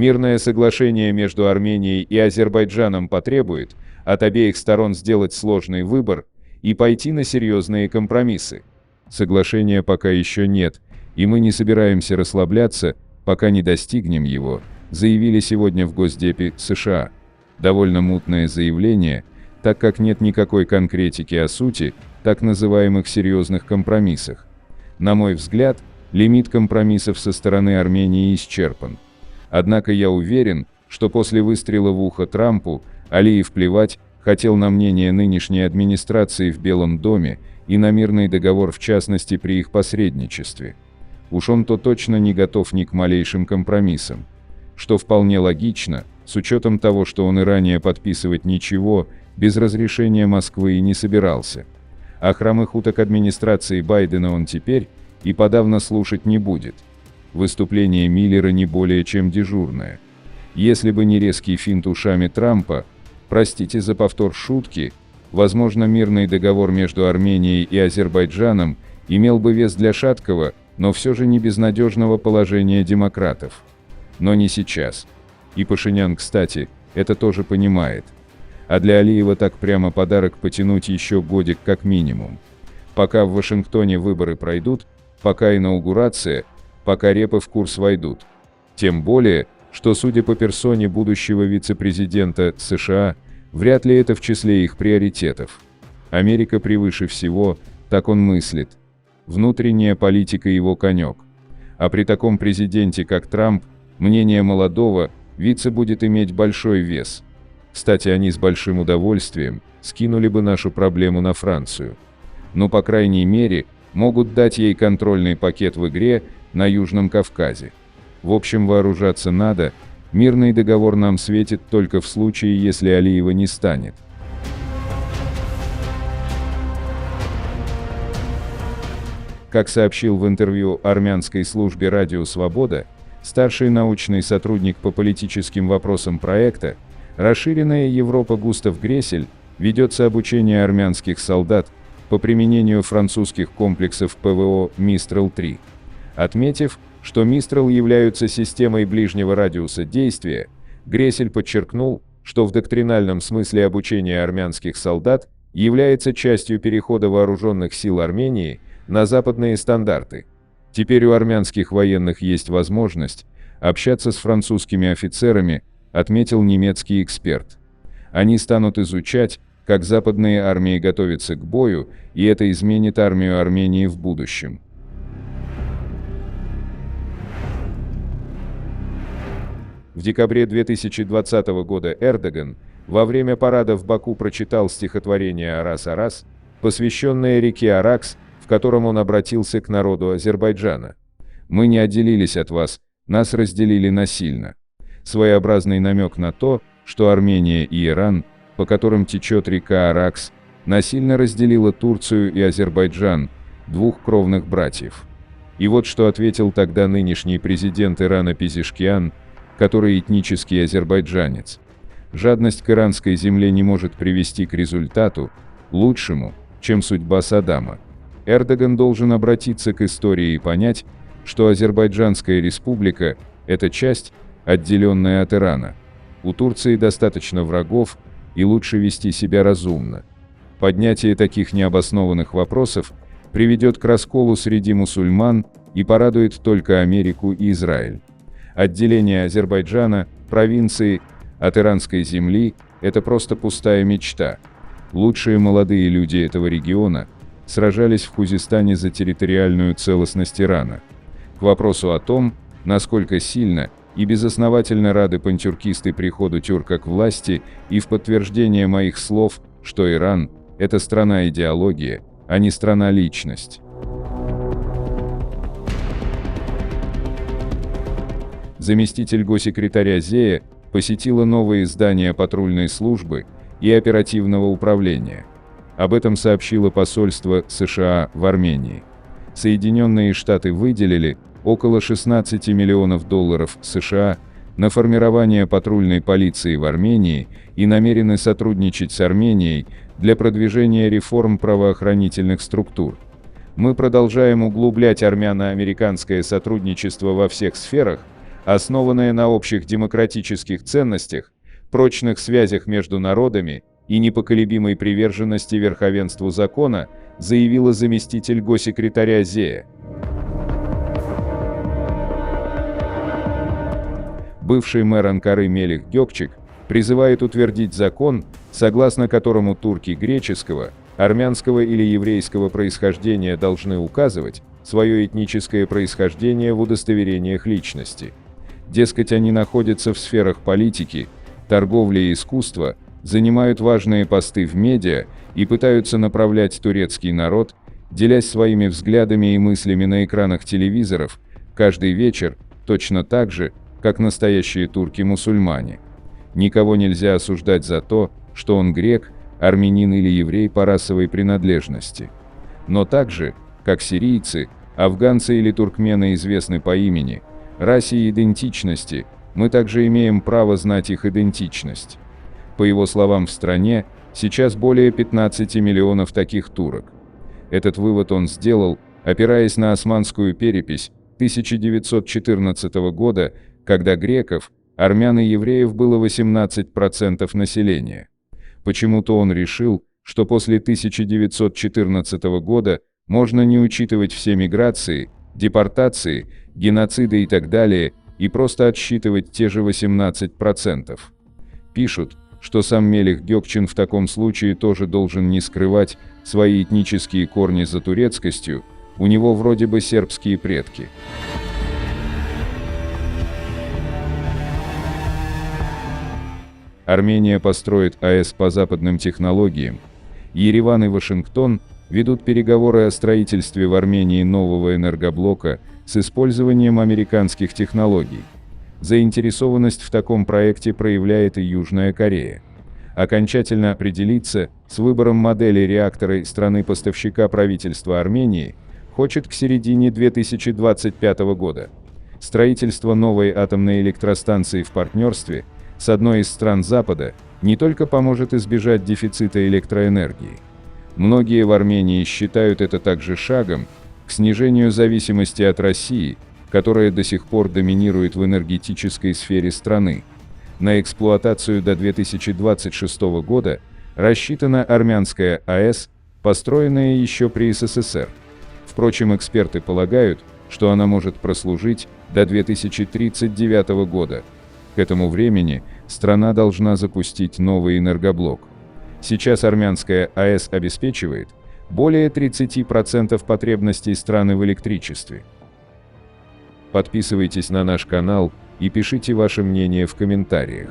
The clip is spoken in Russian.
Мирное соглашение между Арменией и Азербайджаном потребует от обеих сторон сделать сложный выбор и пойти на серьезные компромиссы. Соглашения пока еще нет, и мы не собираемся расслабляться, пока не достигнем его, заявили сегодня в Госдепе США. Довольно мутное заявление, так как нет никакой конкретики о сути так называемых серьезных компромиссах. На мой взгляд, лимит компромиссов со стороны Армении исчерпан. Однако я уверен, что после выстрела в ухо Трампу Алиев плевать хотел на мнение нынешней администрации в Белом доме и на мирный договор в частности при их посредничестве. Уж он-то точно не готов ни к малейшим компромиссам. Что вполне логично, с учетом того, что он и ранее подписывать ничего без разрешения Москвы и не собирался. А хромых уток администрации Байдена он теперь и подавно слушать не будет. Выступление Миллера не более чем дежурное. Если бы не резкий финт ушами Трампа, простите за повтор шутки, возможно, мирный договор между Арменией и Азербайджаном имел бы вес для шаткого, но все же не безнадежного положения демократов. Но не сейчас. И Пашинян, кстати, это тоже понимает. А для Алиева так прямо подарок потянуть еще годик как минимум. Пока в Вашингтоне выборы пройдут, пока инаугурация, пока репы в курс войдут. Тем более, что, судя по персоне будущего вице-президента США, вряд ли это в числе их приоритетов. Америка превыше всего, так он мыслит. Внутренняя политика его конек. А при таком президенте, как Трамп, мнение молодого вице будет иметь большой вес. Кстати, они с большим удовольствием скинули бы нашу проблему на Францию. Но, по крайней мере, могут дать ей контрольный пакет в игре на Южном Кавказе. В общем, вооружаться надо, мирный договор нам светит только в случае, если Алиева не станет. Как сообщил в интервью армянской службе «Радио Свобода», старший научный сотрудник по политическим вопросам проекта «Расширенная Европа» Густав Гресель, ведется обучение армянских солдат по применению французских комплексов ПВО «Мистрал-3». Отметив, что «Мистрал» являются системой ближнего радиуса действия, Гресель подчеркнул, что в доктринальном смысле обучение армянских солдат является частью перехода вооруженных сил Армении на западные стандарты. Теперь у армянских военных есть возможность общаться с французскими офицерами, отметил немецкий эксперт. Они станут изучать, как западные армии готовятся к бою, и это изменит армию Армении в будущем. В декабре 2020 года Эрдоган во время парада в Баку прочитал стихотворение «Арас-Арас», посвященное реке Аракс, в котором он обратился к народу Азербайджана. «Мы не отделились от вас, нас разделили насильно». Своеобразный намек на то, что Армения и Иран, по которым течет река Аракс, насильно разделила Турцию и Азербайджан, двух кровных братьев. И вот что ответил тогда нынешний президент Ирана Пезешкиан, который этнический азербайджанец. Жадность к иранской земле не может привести к результату, лучшему, чем судьба Саддама. Эрдоган должен обратиться к истории и понять, что Азербайджанская республика – это часть, отделенная от Ирана. У Турции достаточно врагов, и лучше вести себя разумно. Поднятие таких необоснованных вопросов приведет к расколу среди мусульман и порадует только Америку и Израиль. Отделение Азербайджана, провинции, от иранской земли – это просто пустая мечта. Лучшие молодые люди этого региона сражались в Хузестане за территориальную целостность Ирана. К вопросу о том, насколько сильно и безосновательно рады пантюркисты приходу тюрка к власти, и в подтверждение моих слов, что Иран – это страна-идеология, а не страна-личность. Заместитель госсекретаря Зея посетила новые здания патрульной службы и оперативного управления. Об этом сообщило посольство США в Армении. Соединенные Штаты выделили около 16 миллионов долларов США на формирование патрульной полиции в Армении и намерены сотрудничать с Арменией для продвижения реформ правоохранительных структур. Мы продолжаем углублять армяно-американское сотрудничество во всех сферах, основанное на общих демократических ценностях, прочных связях между народами и непоколебимой приверженности верховенству закона, заявила заместитель госсекретаря ЗЕА. Бывший мэр Анкары Мелих Гёкчик призывает утвердить закон, согласно которому турки греческого, армянского или еврейского происхождения должны указывать свое этническое происхождение в удостоверениях личности. Дескать, они находятся в сферах политики, торговли и искусства, занимают важные посты в медиа и пытаются направлять турецкий народ, делясь своими взглядами и мыслями на экранах телевизоров, каждый вечер, точно так же, как настоящие турки-мусульмане. Никого нельзя осуждать за то, что он грек, армянин или еврей по расовой принадлежности. Но также, как сирийцы, афганцы или туркмены известны по имени, расе и идентичности, мы также имеем право знать их идентичность. По его словам, в стране сейчас более 15 миллионов таких турок. Этот вывод он сделал, опираясь на османскую перепись 1914 года, когда греков, армян и евреев было 18% населения. Почему-то он решил, что после 1914 года можно не учитывать все миграции, депортации, геноциды и так далее, и просто отсчитывать те же 18%. Пишут, что сам Мелих Гёкчин в таком случае тоже должен не скрывать свои этнические корни за турецкостью, у него вроде бы сербские предки. Армения построит АЭС по западным технологиям. Ереван и Вашингтон ведут переговоры о строительстве в Армении нового энергоблока с использованием американских технологий. Заинтересованность в таком проекте проявляет и Южная Корея. Окончательно определиться с выбором модели реактора и страны-поставщика правительства Армении хочет к середине 2025 года. Строительство новой атомной электростанции в партнерстве с одной из стран Запада не только поможет избежать дефицита электроэнергии. Многие в Армении считают это также шагом к снижению зависимости от России, которая до сих пор доминирует в энергетической сфере страны. На эксплуатацию до 2026 года рассчитана армянская АЭС, построенная еще при СССР. Впрочем, эксперты полагают, что она может прослужить до 2039 года. К этому времени страна должна запустить новый энергоблок. Сейчас армянская АЭС обеспечивает более 30% потребностей страны в электричестве. Подписывайтесь на наш канал и пишите ваше мнение в комментариях.